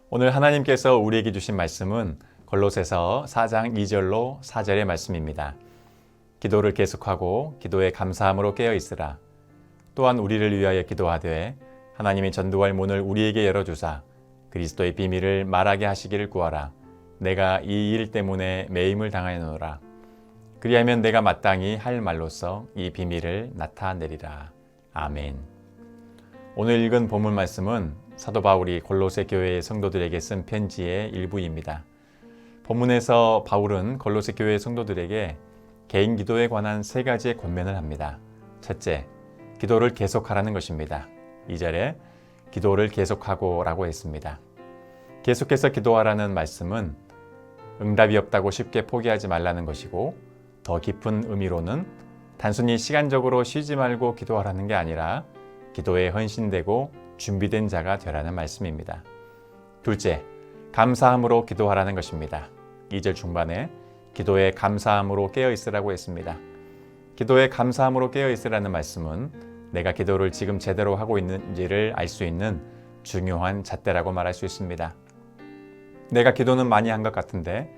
오늘 하나님께서 우리에게 주신 말씀은 골로새서 4장 2절로 4절의 말씀입니다. 기도를 계속하고 기도에 감사함으로 깨어 있으라. 또한 우리를 위하여 기도하되 하나님이 전도할 문을 우리에게 열어주사 그리스도의 비밀을 말하게 하시기를 구하라. 내가 이 일 때문에 매임을 당하노라. 그리하면 내가 마땅히 할 말로써 이 비밀을 나타내리라. 아멘. 오늘 읽은 본문 말씀은 사도 바울이 골로새 교회의 성도들에게 쓴 편지의 일부입니다. 본문에서 바울은 골로새 교회의 성도들에게 개인 기도에 관한 세 가지의 권면을 합니다. 첫째, 기도를 계속하라는 것입니다. 2절에 기도를 계속하고 라고 했습니다. 계속해서 기도하라는 말씀은 응답이 없다고 쉽게 포기하지 말라는 것이고, 더 깊은 의미로는 단순히 시간적으로 쉬지 말고 기도하라는 게 아니라 기도에 헌신되고 준비된 자가 되라는 말씀입니다. 둘째, 감사함으로 기도하라는 것입니다. 2절 중반에 기도에 감사함으로 깨어 있으라고 했습니다. 기도에 감사함으로 깨어 있으라는 말씀은 내가 기도를 지금 제대로 하고 있는지를 알 수 있는 중요한 잣대라고 말할 수 있습니다. 내가 기도는 많이 한 것 같은데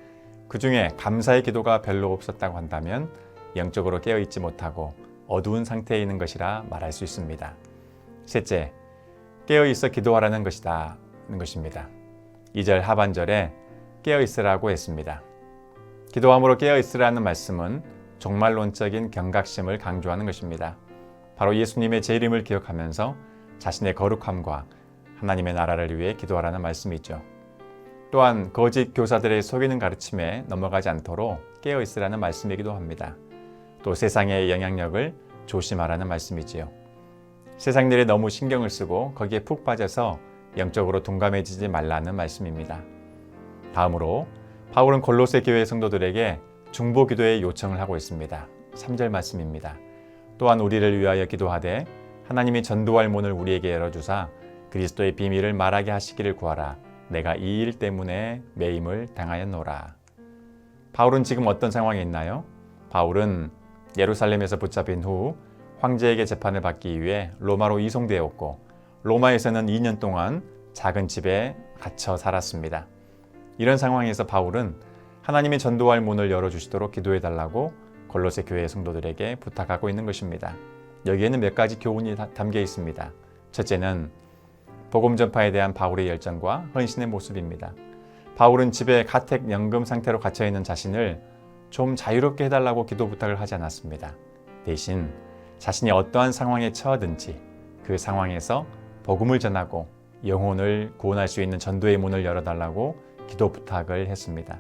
그 중에 감사의 기도가 별로 없었다고 한다면 영적으로 깨어 있지 못하고 어두운 상태에 있는 것이라 말할 수 있습니다. 셋째, 깨어 있어 기도하라는 것이다 는 것입니다. 2절 하반절에 깨어 있으라고 했습니다. 기도함으로 깨어 있으라는 말씀은 종말론적인 경각심을 강조하는 것입니다. 바로 예수님의 재림을 기억하면서 자신의 거룩함과 하나님의 나라를 위해 기도하라는 말씀이죠. 또한 거짓 교사들의 속이는 가르침에 넘어가지 않도록 깨어 있으라는 말씀이기도 합니다. 또 세상의 영향력을 조심하라는 말씀이지요. 세상 일에 너무 신경을 쓰고 거기에 푹 빠져서 영적으로 둔감해지지 말라는 말씀입니다. 다음으로 바울은 골로새 교회 성도들에게 중보 기도의 요청을 하고 있습니다. 3절 말씀입니다. 또한 우리를 위하여 기도하되 하나님이 전도할 문을 우리에게 열어주사 그리스도의 비밀을 말하게 하시기를 구하라. 내가 이 일 때문에 매임을 당하였노라. 바울은 지금 어떤 상황에 있나요? 바울은 예루살렘에서 붙잡힌 후 황제에게 재판을 받기 위해 로마로 이송되었고 로마에서는 2년 동안 작은 집에 갇혀 살았습니다. 이런 상황에서 바울은 하나님이 전도할 문을 열어주시도록 기도해달라고 골로새 교회 성도들에게 부탁하고 있는 것입니다. 여기에는 몇 가지 교훈이 담겨 있습니다. 첫째는 복음 전파에 대한 바울의 열정과 헌신의 모습입니다. 바울은 집에 가택연금 상태로 갇혀있는 자신을 좀 자유롭게 해달라고 기도 부탁을 하지 않았습니다. 대신 자신이 어떠한 상황에 처하든지 그 상황에서 복음을 전하고 영혼을 구원할 수 있는 전도의 문을 열어달라고 기도 부탁을 했습니다.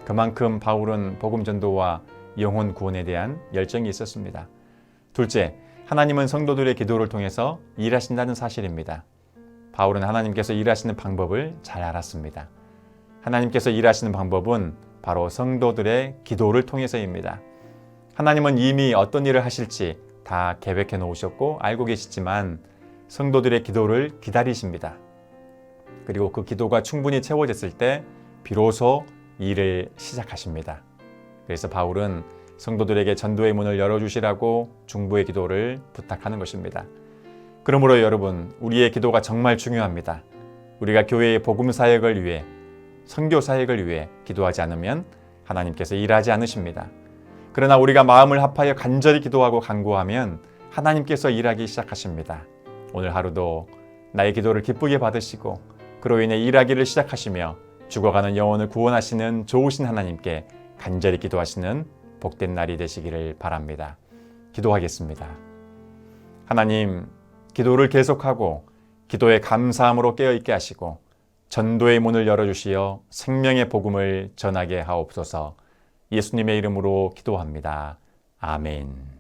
그만큼 바울은 복음 전도와 영혼 구원에 대한 열정이 있었습니다. 둘째, 하나님은 성도들의 기도를 통해서 일하신다는 사실입니다. 바울은 하나님께서 일하시는 방법을 잘 알았습니다. 하나님께서 일하시는 방법은 바로 성도들의 기도를 통해서입니다. 하나님은 이미 어떤 일을 하실지 다 계획해 놓으셨고 알고 계시지만 성도들의 기도를 기다리십니다. 그리고 그 기도가 충분히 채워졌을 때 비로소 일을 시작하십니다. 그래서 바울은 성도들에게 전도의 문을 열어주시라고 중보의 기도를 부탁하는 것입니다. 그러므로 여러분, 우리의 기도가 정말 중요합니다. 우리가 교회의 복음 사역을 위해, 선교 사역을 위해 기도하지 않으면 하나님께서 일하지 않으십니다. 그러나 우리가 마음을 합하여 간절히 기도하고 간구하면 하나님께서 일하기 시작하십니다. 오늘 하루도 나의 기도를 기쁘게 받으시고 그로 인해 일하기를 시작하시며 죽어가는 영혼을 구원하시는 좋으신 하나님께 간절히 기도하시는 복된 날이 되시기를 바랍니다. 기도하겠습니다. 하나님, 기도를 계속하고 기도에 감사함으로 깨어있게 하시고 전도의 문을 열어주시어 생명의 복음을 전하게 하옵소서. 예수님의 이름으로 기도합니다. 아멘.